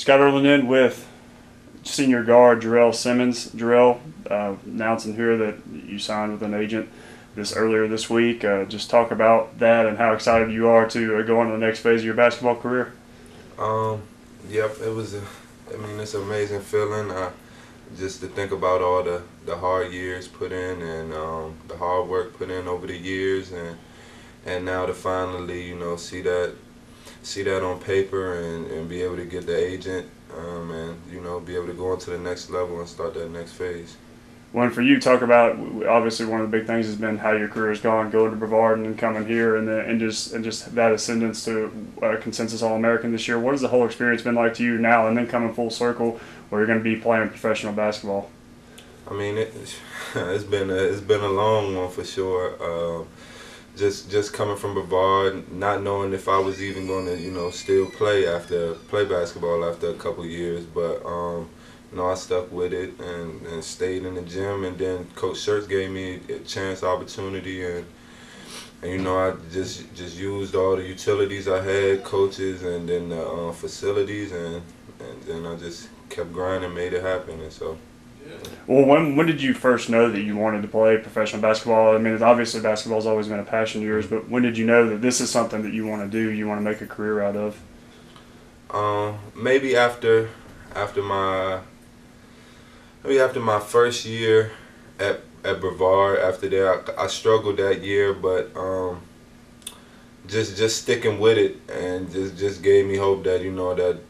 Scotland in with senior guard Gerel Simmons. Gerel, announcing here that you signed with an agent earlier this week. Just talk about that and how excited you are to go on to the next phase of your basketball career. Yep, it was. It's an amazing feeling. Just to think about all the hard years put in and the hard work put in over the years, and now to finally, see that on paper and be able to get the agent and be able to go on to the next level and start that next phase. When for you, talk about, obviously one of the big things has been how your career has gone, going to Brevard and then coming here, and just that ascendance to consensus All-American this year. What has the whole experience been like to you now, and then coming full circle where you're going to be playing professional basketball? It's been a long one for sure. Just coming from Brevard, not knowing if I was even going to still play basketball after a couple of years, but I stuck with it and stayed in the gym, and then Coach Schertz gave me a chance, opportunity, and I just used all the utilities I had, coaches, and then the facilities, and then I just kept grinding, made it happen, and so. Well, when did you first know that you wanted to play professional basketball? Obviously basketball's always been a passion of yours, but when did you know that this is something that you want to do, you want to make a career out of? Maybe after my first year at Brevard. After that, I struggled that year, but just sticking with it and just gave me hope that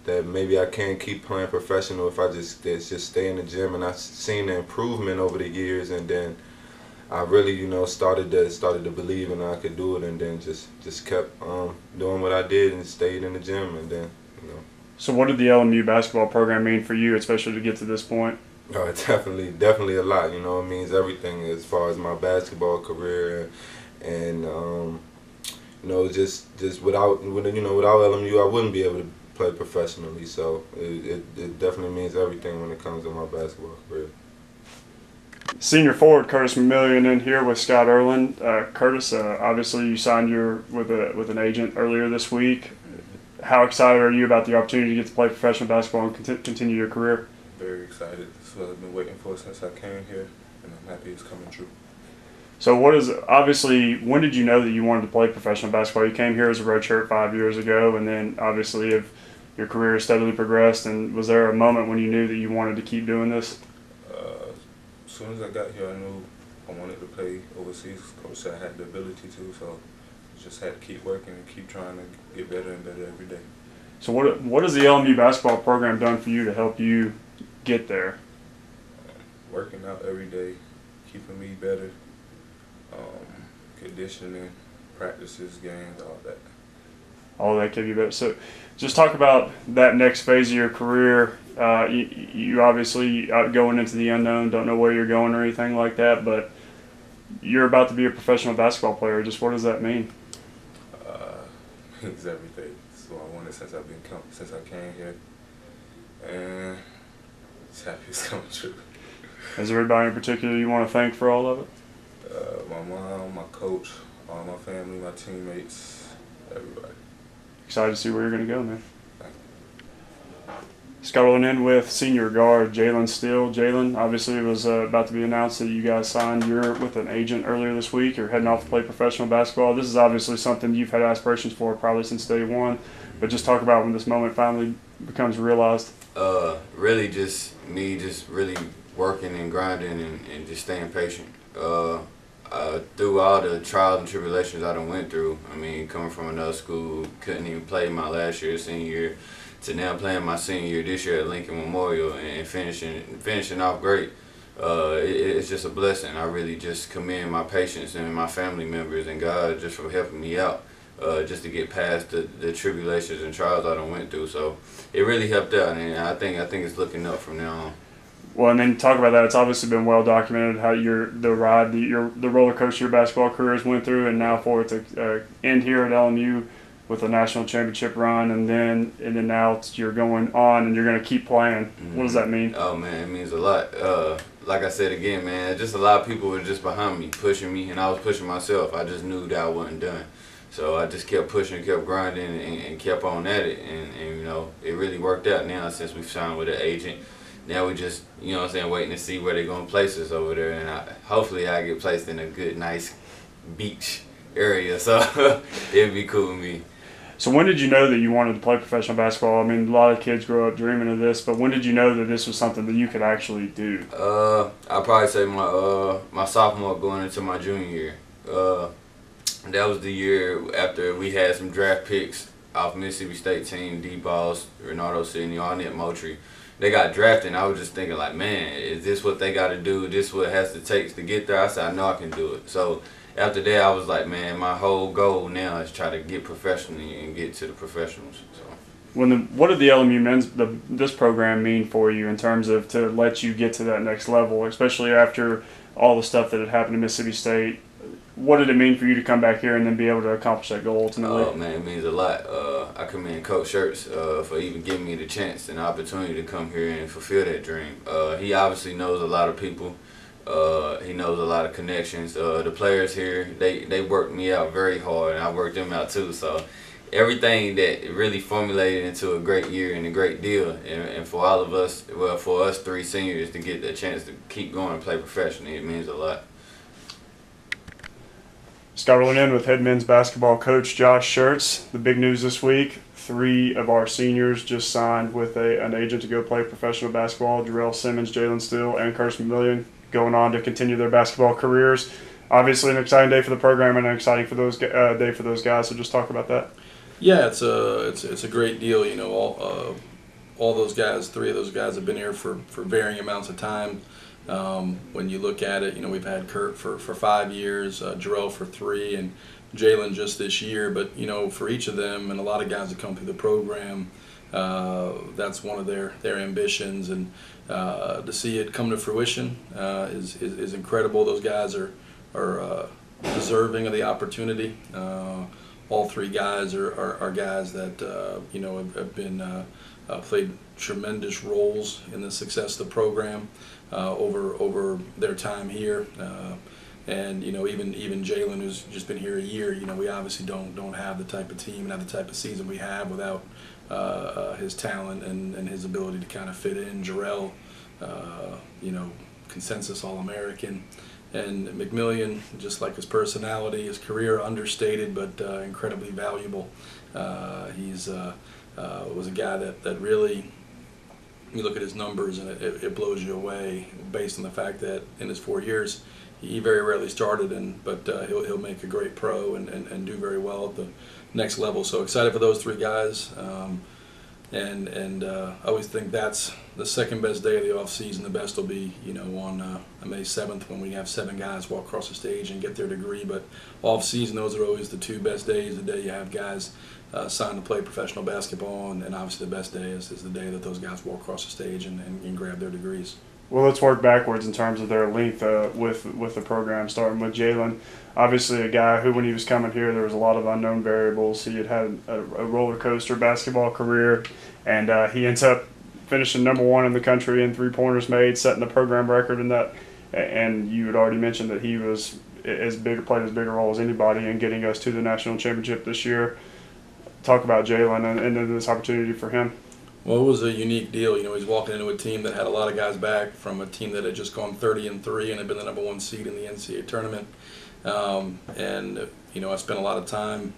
that maybe I can keep playing professional if I just stay in the gym. And I've seen the improvement over the years, and then I really started to believe in I could do it, and then just kept doing what I did and stayed in the gym, and then. So what did the LMU basketball program mean for you, especially to get to this point? Oh, definitely a lot. It means everything as far as my basketball career, and just without LMU, I wouldn't be able to play professionally. So it definitely means everything when it comes to my basketball career. Senior forward Curtis McMillion in here with Scott Erlin. Curtis, obviously you signed with an agent earlier this week. How excited are you about the opportunity to get to play professional basketball and continue your career? Very excited. This is what I've been waiting for since I came here, and I'm happy it's coming true. So when did you know that you wanted to play professional basketball? You came here as a redshirt 5 years ago, and then obviously if your career has steadily progressed, and was there a moment when you knew that you wanted to keep doing this? As soon as I got here, I knew I wanted to play overseas. Coach said I had the ability to, so just had to keep working and keep trying to get better and better every day. So what has the LMU basketball program done for you to help you get there? Working out every day, keeping me better, conditioning, practices, games, all that. All that kept you better. So just talk about that next phase of your career. You obviously going into the unknown, don't know where you're going or anything like that, but you're about to be a professional basketball player. Just what does that mean? It means everything. It's what I wanted since I came here, and just happy it's coming true. Is there anybody in particular you want to thank for all of it? My mom, my coach, all my family, my teammates, everybody. Excited to see where you're going to go, man. Scotland in with senior guard Jalen Steele. Jalen, obviously it was about to be announced that you guys signed. You're with an agent earlier this week. You're heading off to play professional basketball. This is obviously something you've had aspirations for probably since day one. But just talk about when this moment finally becomes realized. Really just me really working and grinding and just staying patient. Through all the trials and tribulations I done went through, coming from another school, couldn't even play my last year, senior year, to now playing my senior year this year at Lincoln Memorial and finishing off great. It's just a blessing. I really just commend my patience and my family members and God just for helping me out, just to get past the tribulations and trials I done went through. So it really helped out, and I think it's looking up from now on. Well, and then talk about that. It's obviously been well documented how the roller coaster your basketball careers went through, and now for it to end here at LMU with a national championship run, and then now you're going on and you're going to keep playing. Mm-hmm. What does that mean? Oh man, it means a lot. Like I said again, man, just a lot of people were just behind me, pushing me, and I was pushing myself. I just knew that I wasn't done. So I just kept pushing, kept grinding, and kept on at it. And you know, it really worked out now since we've signed with an agent. Now we just, you know what I'm saying, waiting to see where they're going to place us over there. And hopefully I get placed in a good, nice beach area. So it'd be cool with me. So when did you know that you wanted to play professional basketball? I mean, a lot of kids grow up dreaming of this, but when did you know that this was something that you could actually do? I'd probably say my sophomore going into my junior year. That was the year after we had some draft picks off Mississippi State team, D-Balls, Renardo Sidney, Arnett Moultrie. They got drafted, and I was just thinking, like, man, is this what they got to do? This what it has to take to get there? I said, I know I can do it. So after that, I was like, man, my whole goal now is try to get professionally and get to the professionals. So. What did the LMU this program mean for you in terms of to let you get to that next level, especially after all the stuff that had happened to Mississippi State? What did it mean for you to come back here and then be able to accomplish that goal ultimately? Oh, man, it means a lot. I commend Coach Schertz for even giving me the chance and the opportunity to come here and fulfill that dream. He obviously knows a lot of people. He knows a lot of connections. The players here, they worked me out very hard, and I worked them out too. So everything that really formulated into a great year and a great deal. And for all of us, well, for us 3 seniors to get the chance to keep going and play professionally, it means a lot. Scott, rolling in with head men's basketball coach Josh Schertz. The big news this week, 3 of our seniors just signed with an agent to go play professional basketball. Gerel Simmons, Jalen Steele, and McMillion going on to continue their basketball careers. Obviously an exciting day for the program and an exciting day for those guys. So just talk about that. Yeah, it's a great deal. You know, all those guys, 3 of those guys have been here for varying amounts of time. When you look at it, you know, we've had Kurt for 5 years, Gerel for 3, and Jalen just this year. But, you know, for each of them and a lot of guys that come through the program, that's one of their ambitions. And to see it come to fruition is incredible. Those guys are deserving of the opportunity. All 3 guys are guys that, you know, have been played tremendous roles in the success of the program over their time here, and you know, even Jalen, who's just been here a year, you know, we obviously don't have the type of team and have the type of season we have without his talent and his ability to kind of fit in. Gerel, you know, consensus All-American, and McMillion, just like his personality, his career understated but incredibly valuable. He's was a guy that really, you look at his numbers and it blows you away based on the fact that in his 4 years he very rarely started, but he'll make a great pro and do very well at the next level. So excited for those 3 guys, and I always think that's the second best day of the off season. The best will be, you know, on May 7th when we have 7 guys walk across the stage and get their degree. But off season, those are always the 2 best days. The day you have guys signed to play professional basketball, and obviously the best day is the day that those guys walk across the stage and grab their degrees. Well, let's work backwards in terms of their length with the program, starting with Jalen. Obviously a guy who, when he was coming here, there was a lot of unknown variables. He had a roller coaster basketball career, and he ends up finishing #1 in the country in 3-pointers made, setting the program record in that. And you had already mentioned that he was played as big a role as anybody in getting us to the national championship this year. Talk about Jalen and this opportunity for him. Well, it was a unique deal. You know, he's walking into a team that had a lot of guys back from a team that had just gone 30-3 and had been the #1 seed in the NCAA tournament. And you know, I spent a lot of time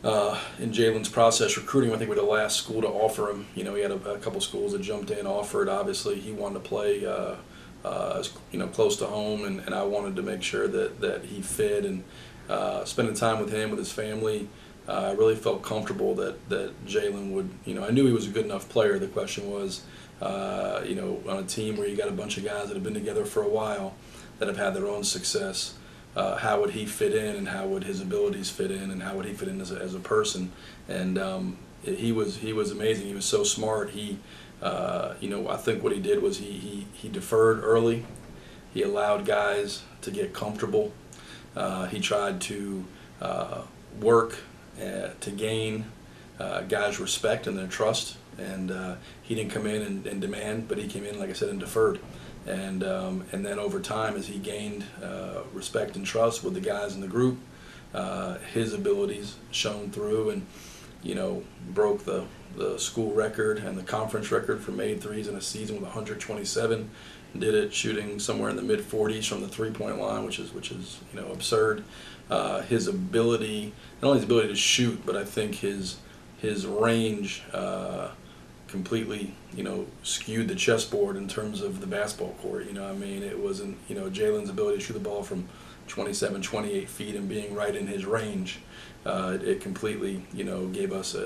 in Jalen's process recruiting. I think we're the last school to offer him. You know, he had a couple schools that jumped in, offered. Obviously, he wanted to play, you know, close to home, and I wanted to make sure that he fit. And spending time with him, with his family, I really felt comfortable that Jalen would. You know, I knew he was a good enough player. The question was, you know, on a team where you got a bunch of guys that have been together for a while, that have had their own success. How would he fit in, and how would his abilities fit in, and how would he fit in as a person? And he was amazing. He was so smart. He, you know, I think what he did was he deferred early. He allowed guys to get comfortable. He tried to work to gain guys' respect and their trust. And he didn't come in and demand, but he came in, like I said, and deferred. And then over time, as he gained respect and trust with the guys in the group, his abilities shone through, and broke the school record and the conference record for made threes in a season with 127. Did it shooting somewhere in the mid 40s from the 3-point line, which is absurd. His ability, not only his ability to shoot, but I think his range completely skewed the chessboard in terms of the basketball court. It wasn't Jalen's ability to shoot the ball from 27, 28 feet and being right in his range. It completely gave us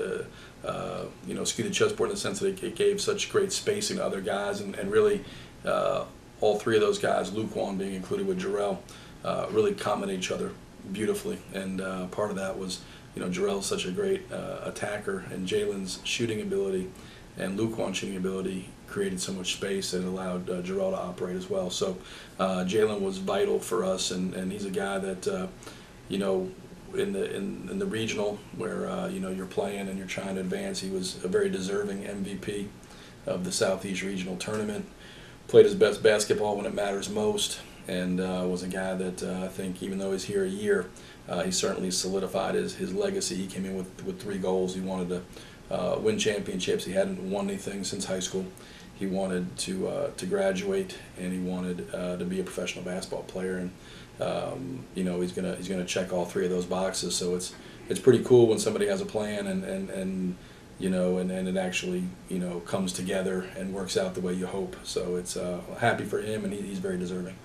skewed the chessboard in the sense that it gave such great spacing to other guys, and really all three of those guys, Luquan being included with Gerel, really complement each other beautifully. And part of that was Gerel's such a great attacker, and Jalen's shooting ability and Luquan's shooting ability created so much space that allowed Gerel to operate as well. So Jalen was vital for us, and he's a guy that in the regional where you're playing and you're trying to advance, he was a very deserving MVP of the Southeast Regional Tournament. Played his best basketball when it matters most, and was a guy that I think, even though he's here a year, he certainly solidified his legacy. He came in with 3 goals. He wanted to win championships. He hadn't won anything since high school. He wanted to graduate, and he wanted to be a professional basketball player. And he's gonna check all 3 of those boxes. So it's pretty cool when somebody has a plan and it actually comes together and works out the way you hope. So it's happy for him, and he's very deserving.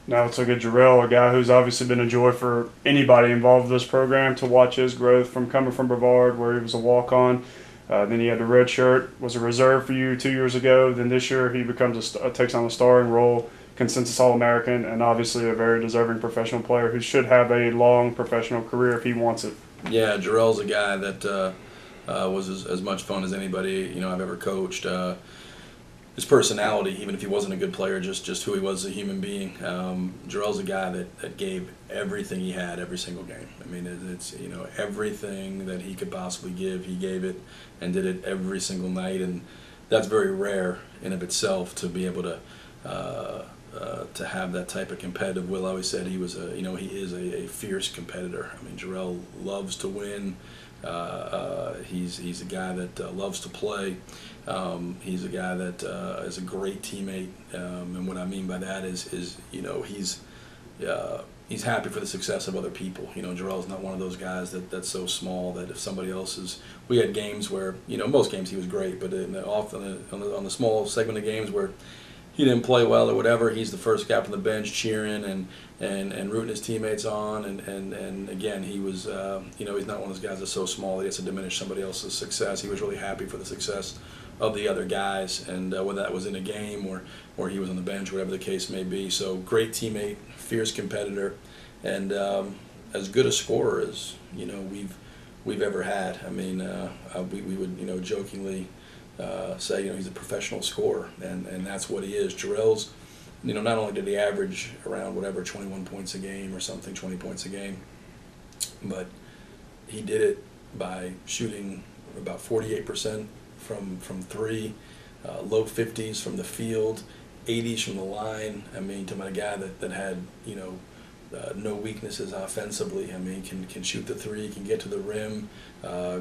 Now let's look at Gerel, a guy who's obviously been a joy for anybody involved with this program to watch his growth from coming from Brevard, where he was a walk-on. Then he had the red shirt, was a reserve for you 2 years ago. Then this year he becomes takes on a starring role, consensus All-American, and obviously a very deserving professional player who should have a long professional career if he wants it. Yeah, Gerel's a guy that was as much fun as anybody I've ever coached. His personality, even if he wasn't a good player, just who he was as a human being. Gerel's a guy that gave everything he had every single game. It's everything that he could possibly give, he gave it and did it every single night, and that's very rare in of itself to be able to have that type of competitive will. I always said he was he is a fierce competitor. Gerel loves to win. He's a guy that loves to play. He's a guy that is a great teammate, and what I mean by that is he's happy for the success of other people. Gerel's not one of those guys that's so small that if somebody else is. We had games where most games he was great, but often on the small segment of games where he didn't play well or whatever, he's the first guy on the bench cheering and rooting his teammates on, and again, he was he's not one of those guys that's so small that he has to diminish somebody else's success. He was really happy for the success of the other guys, and whether that was in a game or he was on the bench, whatever the case may be. So great teammate, fierce competitor, and as good a scorer as we've ever had. We would jokingly say he's a professional scorer, and that's what he is. Gerel's not only did he average around 21 points a game or something, 20 points a game, but he did it by shooting about 48% from 3, low 50s from the field, 80s from the line. To my guy that had no weaknesses offensively. Can shoot the 3, can get to the rim,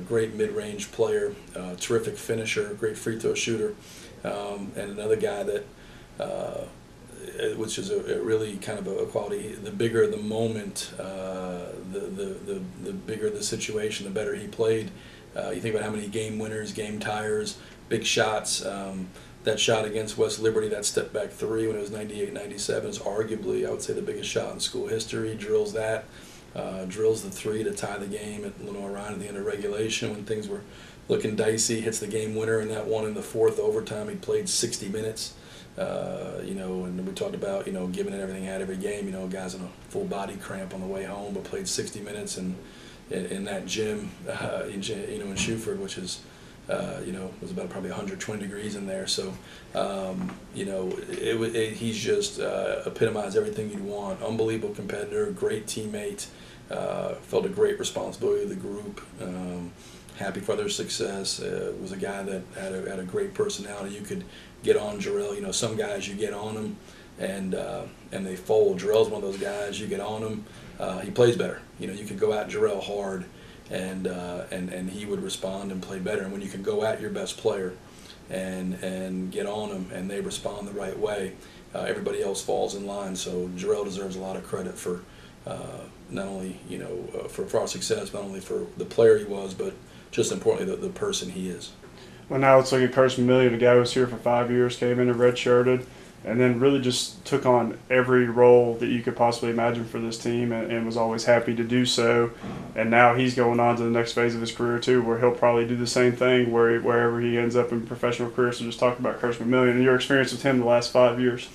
great mid-range player, terrific finisher, great free throw shooter, and another guy that which is a really kind of a quality. The bigger the moment, the bigger the situation, the better he played. You think about how many game winners, game tires, big shots. That shot against West Liberty, that step back 3 when it was 98-97 is arguably, I would say, the biggest shot in school history. Drills that, drills the 3 to tie the game at Lenore Ryan at the end of regulation when things were looking dicey. Hits the game winner in that one in the 4th overtime. He played 60 minutes. And we talked about giving it everything he had every game. Guys in a full body cramp on the way home, but played 60 minutes in that gym in Shuford, which is. Was about probably 120 degrees in there. So, he's just epitomized everything you'd want. Unbelievable competitor, great teammate, felt a great responsibility of the group, happy for their success. Was a guy that had a great personality. You could get on Gerel. Some guys you get on them and they fold. Gerel's one of those guys. You get on him, he plays better. You know, you can go at Gerel hard, and he would respond and play better. And when you can go at your best player and get on them and they respond the right way, everybody else falls in line. So Gerel deserves a lot of credit for not only for our success, not only for the player he was, but just importantly the person he is. Well, now let's look at Coach McMillion, a guy who was here for 5 years, came in and redshirted, and then really just took on every role that you could possibly imagine for this team, and was always happy to do so. And now he's going on to the next phase of his career too, where he'll probably do the same thing wherever he ends up in professional career. So just talk about Coach McMillion and your experience with him the last 5 years.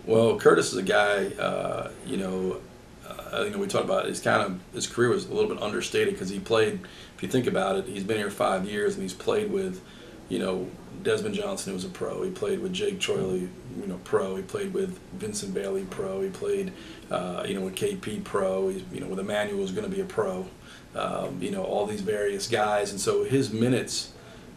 Well, Curtis is a guy, we talked about his career was a little bit understated because he played, if you think about it, he's been here 5 years and he's played with, Desmond Johnson, who was a pro. He played with Jake Troyley, pro. He played with Vincent Bailey, pro. He played, with KP, pro. He's, with Emmanuel, who's going to be a pro. All these various guys, and so his minutes,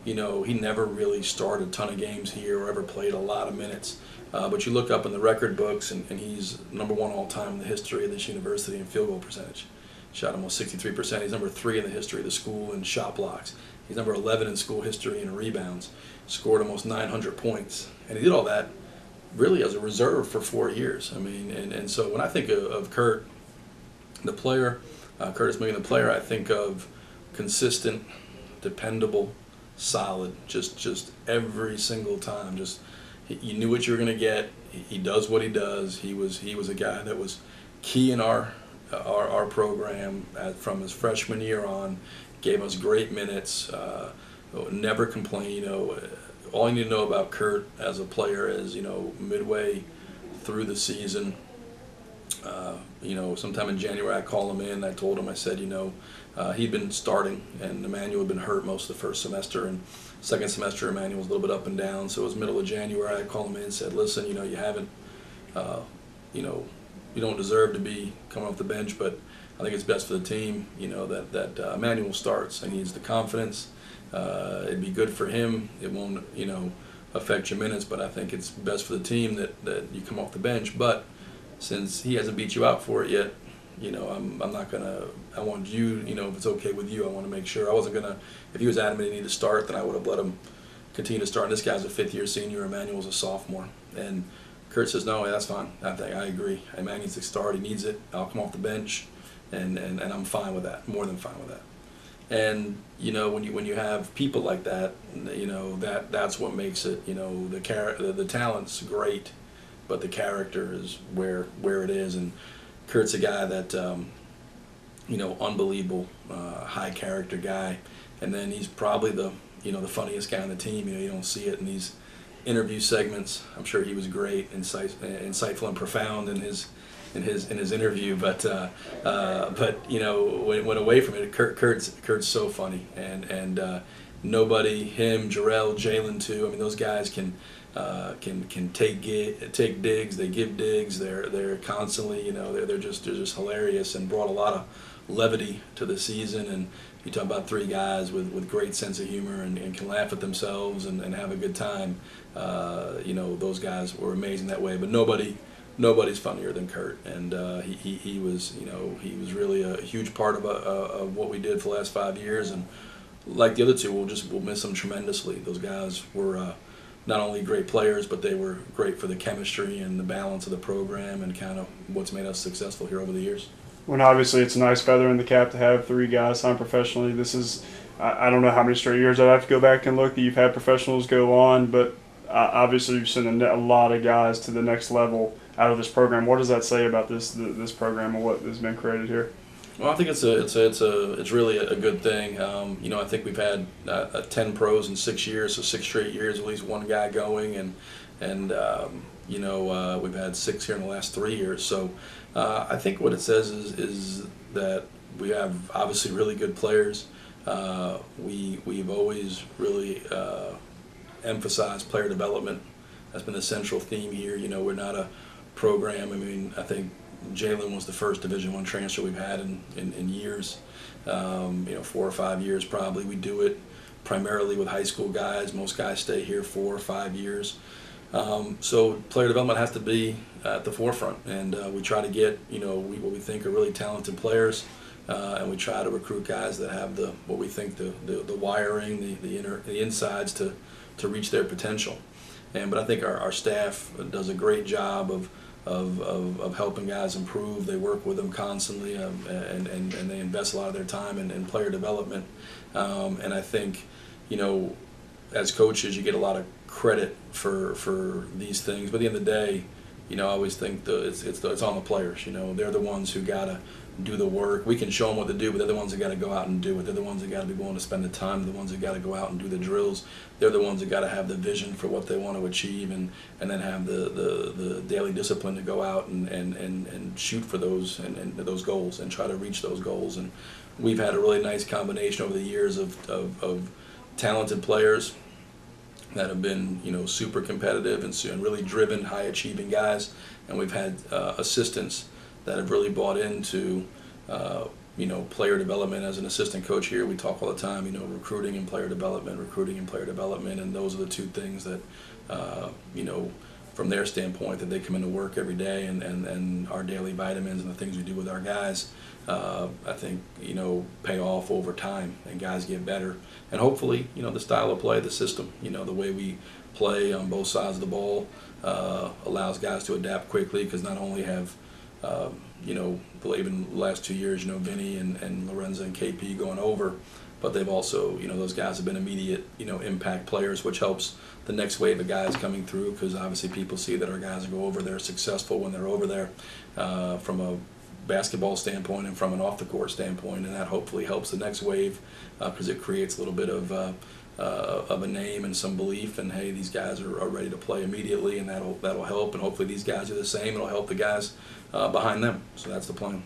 he never really started a ton of games here or ever played a lot of minutes. But you look up in the record books, and he's number 1 all time in the history of this university in field goal percentage. Shot almost 63%. He's number 3 in the history of the school in shot blocks. He's number 11 in school history in rebounds. Scored almost 900 points. And he did all that really as a reserve for 4 years. I mean, and so when I think of Kurt, the player, Curtis McMillian, the player, I think of consistent, dependable, solid, just every single time. Just you knew what you were going to get. He does what he does. He was a guy that was key in our program from his freshman year on. Gave us great minutes. Never complained. All you need to know about Kurt as a player is midway through the season. Sometime in January I called him in. I told him, I said, he'd been starting and Emmanuel had been hurt most of the first semester, and second semester Emmanuel was a little bit up and down. So it was middle of January. I called him in and said, listen, you haven't, you don't deserve to be coming off the bench, but I think it's best for the team, that Emmanuel starts, and he needs the confidence. It'd be good for him. It won't, affect your minutes, but I think it's best for the team that you come off the bench. But since he hasn't beat you out for it yet, I'm not gonna. I want you, if it's okay with you, I want to make sure. I wasn't gonna. If he was adamant he needed to start, then I would have let him continue to start. And this guy's a 5th-year senior. Emmanuel's a sophomore, and Kurt says, no, that's fine. I agree. Emmanuel needs to start. He needs it. I'll come off the bench, and I'm fine with that. More than fine with that. And when you have people like that, that's what makes it. The talent's great, but the character is where it is. And Kurt's a guy that unbelievable, high character guy. And then he's probably the funniest guy on the team. You don't see it in these interview segments. I'm sure he was great, insightful and profound in his interview. But when away from it, Kurt's so funny, and nobody, him, Gerel, Jalen too. I mean, those guys can take digs. They give digs. They're constantly, they're just hilarious, and brought a lot of levity to the season. And you talk about 3 guys with great sense of humor and can laugh at themselves and have a good time. Those guys were amazing that way. But nobody's funnier than Kurt, and he was really a huge part of what we did for the last 5 years. And like the other 2, we'll miss them tremendously. Those guys were not only great players, but they were great for the chemistry and the balance of the program and kind of what's made us successful here over the years. When obviously it's a nice feather in the cap to have 3 guys signed professionally. This is, I don't know how many straight years I'd have to go back and look that you've had professionals go on, but obviously you've sent a lot of guys to the next level out of this program. What does that say about this program and what has been created here? Well, I think it's really a good thing. I think we've had 10 pros in 6 years, so 6 straight years, at least one guy going, and we've had 6 here in the last 3 years. So I think what it says is that we have obviously really good players. We've always really emphasized player development. That's been the central theme here. We're not a program. I mean, I think Jalen was the first Division I transfer we've had in years, 4 or 5 years probably. We do it primarily with high school guys. Most guys stay here 4 or 5 years. So player development has to be at the forefront, and we try to get what we think are really talented players, and we try to recruit guys that have what we think the wiring, the insides to reach their potential. But I think our staff does a great job of helping guys improve. They work with them constantly, and they invest a lot of their time in player development. And I think, as coaches, you get a lot of credit for these things. But at the end of the day, I always think it's on the players. They're the ones who gotta do the work. We can show them what to do, but they're the ones that gotta go out and do it. They're the ones that gotta be willing to spend the time. They're the ones that gotta go out and do the drills. They're the ones that gotta have the vision for what they want to achieve, and then have the daily discipline to go out and shoot for those and those goals and try to reach those goals. And we've had a really nice combination over the years of talented players that have been super competitive and really driven, high achieving guys, and we've had assistants that have really bought into player development. As an assistant coach here, we talk all the time, recruiting and player development, and those are the two things that from their standpoint, that they come into work every day, and our daily vitamins and the things we do with our guys, I think pay off over time, and guys get better. And hopefully, the style of play, the system, the way we play on both sides of the ball allows guys to adapt quickly, because not only have even the last 2 years, Vinny and Lorenzo and KP going over, but they've also, those guys have been immediate, impact players, which helps the next wave of guys coming through, because obviously people see that our guys go over there successful when they're over there, from a basketball standpoint and from an off-the-court standpoint, and that hopefully helps the next wave, because it creates a little bit of a name and some belief, and hey, these guys are ready to play immediately, and that'll help, and hopefully these guys are the same. It'll help the guys behind them. So that's the plan.